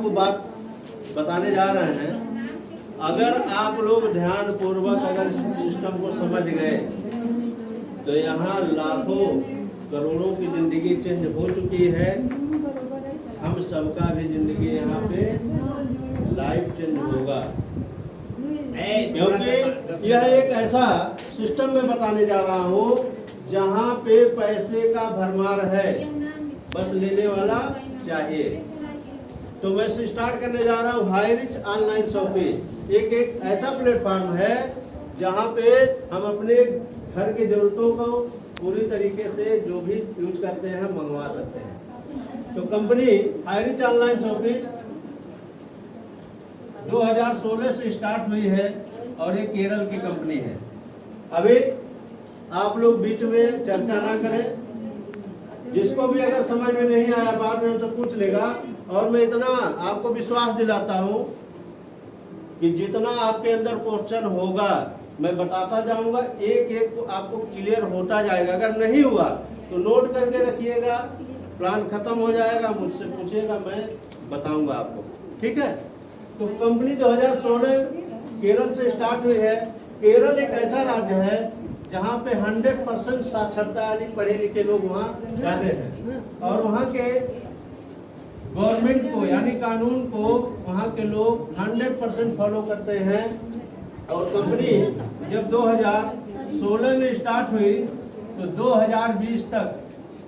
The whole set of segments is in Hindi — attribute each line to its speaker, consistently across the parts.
Speaker 1: आपको बात बताने जा रहे हैं, अगर आप लोग ध्यान पूर्वक अगर सिस्टम को समझ गए तो यहाँ लाखों करोड़ों की जिंदगी चेंज हो चुकी है। हम सबका भी जिंदगी यहाँ पे लाइफ चेंज होगा, क्योंकि यह एक ऐसा सिस्टम में बताने जा रहा हूँ जहाँ पे पैसे का भरमार है, बस लेने वाला चाहिए। तो मैं स्टार्ट करने जा रहा हूँ हाईरिच ऑनलाइन शॉपिंग। एक ऐसा प्लेटफॉर्म है जहाँ पे हम अपने घर की जरूरतों को पूरी तरीके से जो भी यूज करते हैं मंगवा सकते हैं। तो कंपनी हाईरिच ऑनलाइन शॉपिंग 2016 से स्टार्ट हुई है और ये केरल की कंपनी है। अभी आप लोग बीच में चर्चा ना करें, जिसको भी अगर समझ में नहीं आया बाद में उनसे पूछ लेगा। और मैं इतना आपको विश्वास दिलाता हूँ कि जितना आपके अंदर क्वेश्चन होगा मैं बताता जाऊंगा, एक एक आपको क्लियर होता जाएगा। अगर नहीं हुआ तो नोट करके रखिएगा, प्लान खत्म हो जाएगा, मुझसे पूछिएगा, मैं बताऊंगा आपको, ठीक है। तो कंपनी 2016 केरल से स्टार्ट हुई है। केरल एक ऐसा राज्य है जहाँ पे 100% साक्षरता यानी पढ़े लिखे लोग वहाँ रहते हैं और वहाँ के गवर्नमेंट को यानी कानून को वहाँ के लोग 100% फॉलो करते हैं। और कंपनी जब 2016 में स्टार्ट हुई तो 2020 तक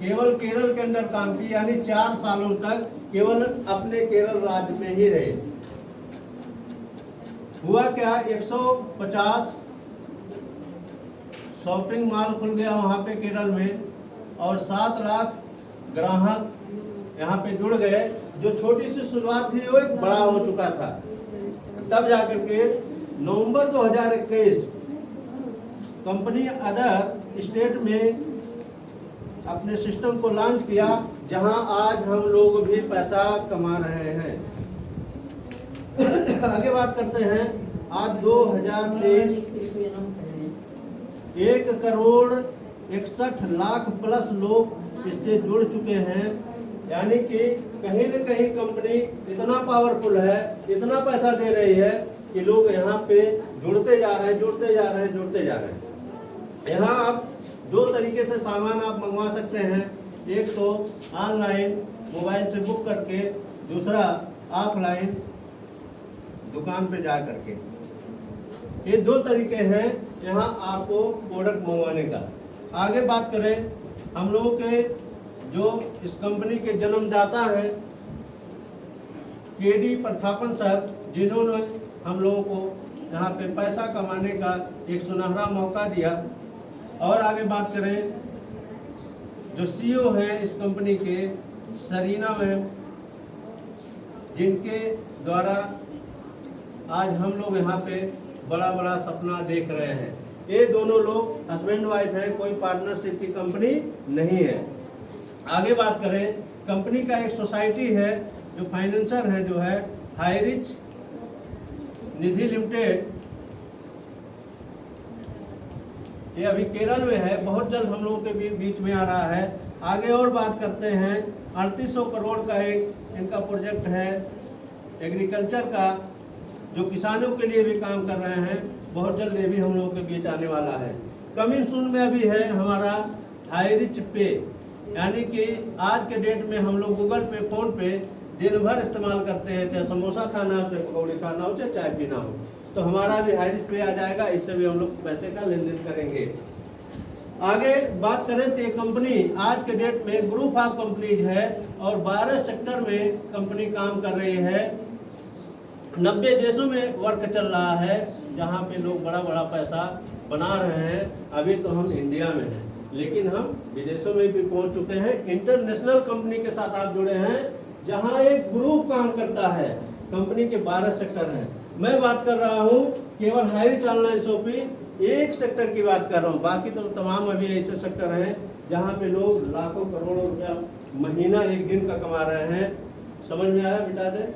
Speaker 1: केवल केरल के अंदर काम की, यानी 4 सालों तक केवल अपने केरल राज्य में ही रहे। हुआ क्या, 150 शॉपिंग मॉल खुल गया वहाँ पे केरल में और 7 लाख ग्राहक यहाँ पे जुड़ गए। जो छोटी सी शुरुआत थी वो एक बड़ा हो चुका था। तब जाकर के नवंबर 2021 कंपनी अदर स्टेट में अपने सिस्टम को लॉन्च किया, जहां आज हम लोग भी पैसा कमा रहे हैं। आगे बात करते हैं। आज 2023 1,61,00,000 प्लस लोग इससे जुड़ चुके हैं। यानी कि कहीं न कहीं कंपनी इतना पावरफुल है, इतना पैसा दे रही है कि लोग यहाँ पे जुड़ते जा रहे हैं, जुड़ते जा रहे हैं, जुड़ते जा रहे हैं। यहाँ आप 2 तरीके से सामान आप मंगवा सकते हैं, एक तो ऑनलाइन मोबाइल से बुक करके, दूसरा ऑफलाइन दुकान पे जा करके। ये 2 तरीके हैं यहाँ आपको प्रोडक्ट मंगवाने का। आगे बात करें, हम लोगों के जो इस कंपनी के जन्मदाता हैं केडी प्रथापन सर, जिन्होंने हम लोगों को यहाँ पे पैसा कमाने का एक सुनहरा मौका दिया। और आगे बात करें, जो सीईओ हैं इस कंपनी के सरीना मैम, जिनके द्वारा आज हम लोग यहाँ पे बड़ा बड़ा सपना देख रहे हैं। ये दोनों लोग हस्बैंड वाइफ हैं, कोई पार्टनरशिप की कंपनी नहीं है। आगे बात करें, कंपनी का एक सोसाइटी है जो फाइनेंसर है, जो है हाईरिच निधि लिमिटेड। ये अभी केरल में है, बहुत जल्द हम लोगों के बीच में आ रहा है। आगे और बात करते हैं, 3800 करोड़ का एक इनका प्रोजेक्ट है एग्रीकल्चर का, जो किसानों के लिए भी काम कर रहे हैं। बहुत जल्द ये भी हम लोगों के बीच आने वाला है। कमिंग सून में अभी है हमारा हाईरिच पे, यानी कि आज के डेट में हम लोग गूगल पे, फोन पे दिन भर इस्तेमाल करते हैं, चाहे समोसा खाना हो, चाहे पकौड़ी खाना हो, चाहे चाय पीना हो, तो हमारा भी हाईरिच पे आ जाएगा। इससे भी हम लोग पैसे का लेन देन करेंगे। आगे बात करें तो ये कंपनी आज के डेट में ग्रुप ऑफ कंपनीज है और 12 सेक्टर में कंपनी काम कर रही है। 90 देशों में वर्क चल रहा है, जहाँ पे लोग बड़ा बड़ा पैसा बना रहे हैं। अभी तो हम इंडिया में हैं, लेकिन हम विदेशों में भी पहुंच चुके हैं। इंटरनेशनल कंपनी के साथ आप जुड़े हैं, जहां एक ग्रुप काम करता है। कंपनी के 12 सेक्टर हैं। मैं बात कर रहा हूं केवल हाईरिच ऑनलाइन शॉपिंग एक सेक्टर की बात कर रहा हूं, बाकी तो तमाम अभी ऐसे सेक्टर हैं जहां पे लोग लाखों करोड़ों रुपया महीना एक दिन का कमा रहे हैं। समझ में आया? बिटा दे।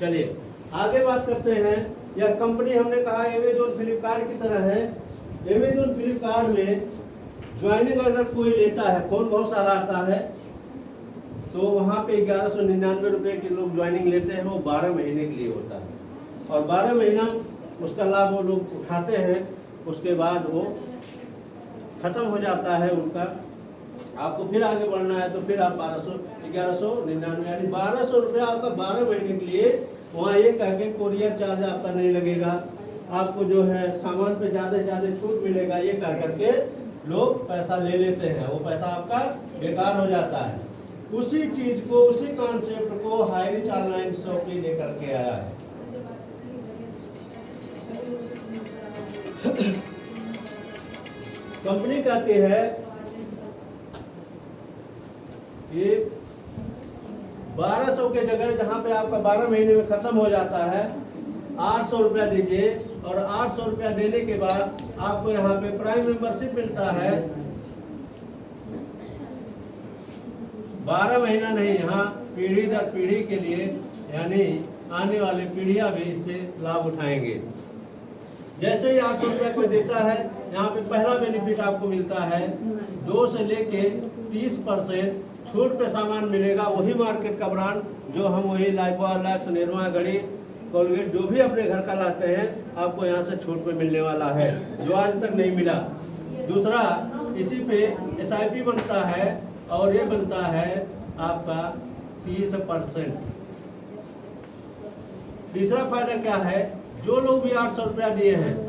Speaker 1: चलिए आगे बात करते हैं। यह कंपनी हमने कहा अमेजोन फ्लिपकार्ट की तरह है। अमेजोन फ्लिपकार्ट में ज्वाइनिंग अगर कोई लेता है, फोन बहुत सारा आता है, तो वहाँ पे 1199 रुपये की लोग ज्वाइनिंग लेते हैं, वो 12 महीने के लिए होता है और 12 महीना उसका लाभ वो लोग उठाते हैं, उसके बाद वो ख़त्म हो जाता है उनका। आपको फिर आगे बढ़ना है तो फिर आप 1199 यानी 1200 रुपया आपका 12 महीने के लिए। वहाँ ये कह के कोरियर चार्ज आपका नहीं लगेगा, आपको जो है सामान पे ज़्यादा से ज़्यादा छूट मिलेगा, ये कह करके लोग पैसा ले लेते हैं, वो पैसा आपका बेकार हो जाता है। उसी चीज़ को, उसी कॉन्सेप्ट को हाई रिच ऑनलाइन शॉपिंग लेकर के आया है। कंपनी कहती है कि 1200 के जगह जहां पे आपका 12 महीने में खत्म हो जाता है, 800 रुपया दीजिए और 800 रुपया देने के बाद आपको यहाँ पे प्राइम मेंबरशिप मिलता है। 12 महीना नहीं, यहाँ पीढ़ी दर पीढ़ी के लिए, यानी आने वाली पीढ़ियां भी इससे लाभ उठाएंगे। जैसे ही 800 रुपया कोई देता है, यहाँ पे पहला बेनिफिट आपको मिलता है 2 से लेके 30% छूट पे सामान मिलेगा। वही मार्केट का ब्रांड जो हम वही लाइफबॉय, लैक्स, निरमा, घड़ी, कोलगेट जो भी अपने घर का लाते हैं, आपको यहाँ से छूट पे मिलने वाला है, जो आज तक नहीं मिला। दूसरा, इसी पे SIP बनता है और ये बनता है आपका 30%। तीसरा फायदा क्या है, जो लोग भी 800 रुपया दिए हैं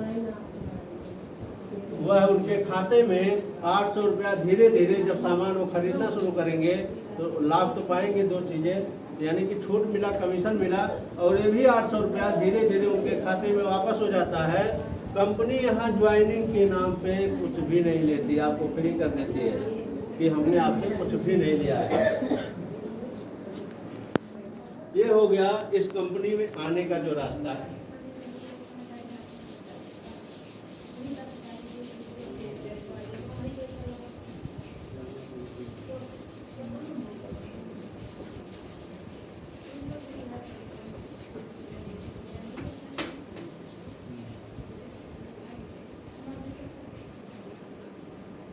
Speaker 1: वह उनके खाते में 800 रुपया धीरे धीरे जब सामान वो खरीदना शुरू करेंगे तो लाभ तो पाएंगे। 2 चीज़ें, यानी कि छूट मिला, कमीशन मिला, और ये भी 800 रुपया धीरे धीरे उनके खाते में वापस हो जाता है। कंपनी यहाँ ज्वाइनिंग के नाम पे कुछ भी नहीं लेती, आपको फ्री कर देती है कि हमने आपसे कुछ भी नहीं लिया है। ये हो गया इस कंपनी में आने का जो रास्ता है।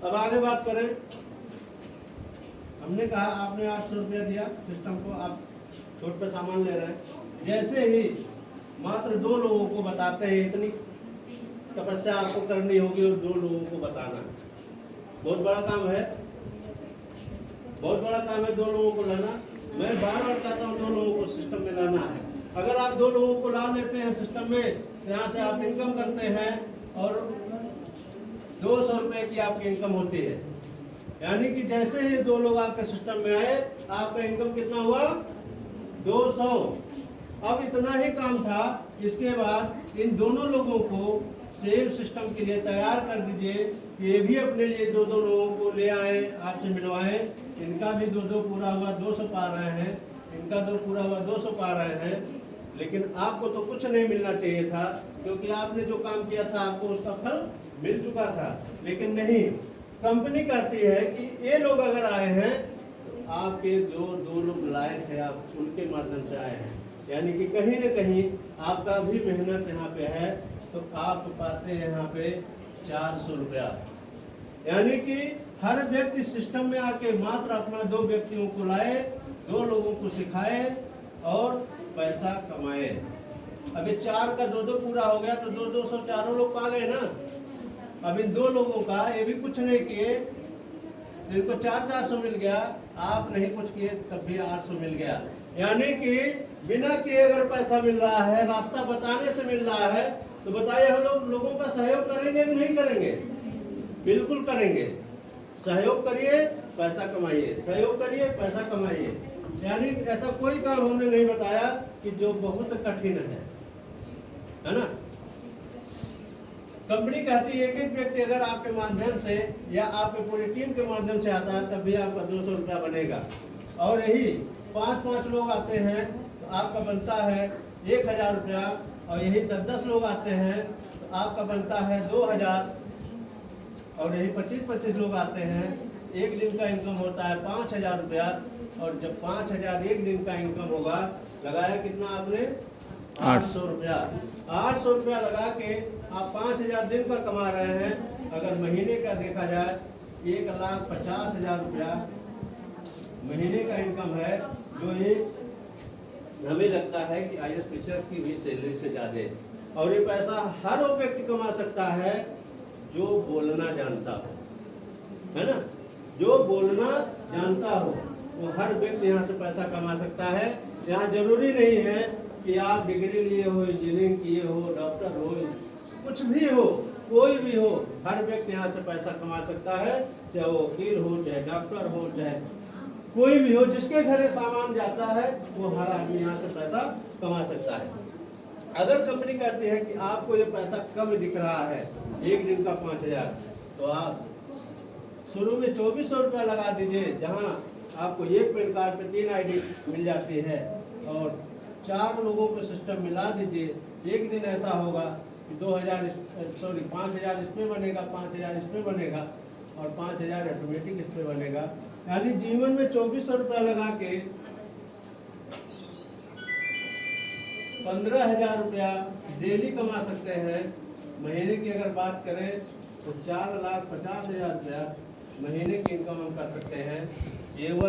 Speaker 1: अब आगे बात करें, हमने कहा आपने 800 रुपया दिया सिस्टम को, आप छूट पे सामान ले रहे हैं। जैसे ही मात्र 2 लोगों को बताते हैं, इतनी तपस्या आपको करनी होगी और 2 लोगों को बताना बहुत बड़ा काम है, बहुत बड़ा काम है 2 लोगों को लाना। मैं बार बार कहता हूँ 2 लोगों को सिस्टम में लाना है। अगर आप 2 लोगों को ला लेते हैं सिस्टम में, तो यहाँ से आप इनकम करते हैं और 200 रुपये की आपकी इनकम होती है। यानी कि जैसे ही 2 लोग आपके सिस्टम में आए, आपका इनकम कितना हुआ, 200। अब इतना ही काम था। इसके बाद इन दोनों लोगों को सेम सिस्टम के लिए तैयार कर दीजिए। ये भी अपने लिए 2-2 लोगों को ले आए, आपसे मिलवाएं। इनका भी 2-2 पूरा हुआ, 200 पा रहे हैं, इनका 2 पूरा हुआ, 200 पा रहे हैं। लेकिन आपको तो कुछ नहीं मिलना चाहिए था, क्योंकि आपने जो काम किया था आपको उसका फल मिल चुका था। लेकिन नहीं, कंपनी कहती है कि ये लोग अगर आए हैं, आपके जो 2 लोग लायक है, आप उनके माध्यम से आए हैं, यानी कि कहीं न कहीं आपका भी मेहनत यहाँ पे है, तो आप पाते हैं यहाँ पे 400 रुपया। यानी कि हर व्यक्ति सिस्टम में आके मात्र अपना 2 व्यक्तियों को लाए, 2 लोगों को सिखाए और पैसा कमाए। अभी 4 का 2-2 पूरा हो गया तो 200 4 लोग पा गए ना। अब इन 2 लोगों का ये भी कुछ नहीं किए, इनको 400 मिल गया, आप नहीं कुछ किए तब भी 800 मिल गया। यानी कि बिना किए अगर पैसा मिल रहा है, रास्ता बताने से मिल रहा है, तो बताइए हम लोग लोगों का सहयोग करेंगे कि नहीं करेंगे? बिल्कुल करेंगे। सहयोग करिए, पैसा कमाइए, सहयोग करिए, पैसा कमाइए। यानी ऐसा कोई काम हमने नहीं बताया कि जो बहुत कठिन है ना। कंपनी कहती है कि एक व्यक्ति अगर आपके माध्यम से या आपके पूरी टीम के माध्यम से आता है, तब भी आपका 200 रुपया बनेगा। और यही 5-5 लोग आते हैं तो आपका बनता है 1000 रुपया, और यही 10-10 लोग आते हैं तो आपका बनता है 2000, और यही 25-25 लोग आते हैं, एक दिन का इनकम होता है 5000 रुपया। और जब 5000 एक दिन का इनकम होगा, लगाया कितना आपने, 800 रुपया। 800 रुपया लगा के आप 5000 दिन का कमा रहे हैं। अगर महीने का देखा जाए 1,50,000 रुपया महीने का इनकम है जो ये हमें लगता है कि ISPCS की भी सैलरी से ज़्यादा है। और ये पैसा हर वो व्यक्ति कमा सकता है जो बोलना जानता हो, है ना। जो बोलना जानता हो वो हर व्यक्ति यहाँ से पैसा कमा सकता है। यहाँ जरूरी नहीं है कि आप डिग्री लिए हो, इंजीनियरिंग किए हो, डॉक्टर हो, कुछ भी हो, कोई भी हो, हर व्यक्ति यहाँ से पैसा कमा सकता है। चाहे वो वकील हो, चाहे डॉक्टर हो, चाहे कोई भी हो, जिसके घर सामान जाता है वो हर आदमी यहाँ से पैसा कमा सकता है। अगर कंपनी कहती है कि आपको ये पैसा कम दिख रहा है, एक दिन का 5,000, तो आप शुरू में 2,400 रुपया लगा दीजिए, जहाँ आपको एक पैन कार्ड पे 3 ID मिल जाती है, और 4 लोगों को सिस्टम मिला दीजिए। एक दिन ऐसा होगा कि 5,000 इस पे बनेगा, 5,000 इस पे बनेगा, और 5,000 ऑटोमेटिक इस पे बनेगा। यानी जीवन में 2,400 रुपया लगा के 15,000 रुपया डेली कमा सकते हैं। महीने की अगर बात करें तो 4,50,000 रुपया महीने की इनकम हम कर सकते हैं केवल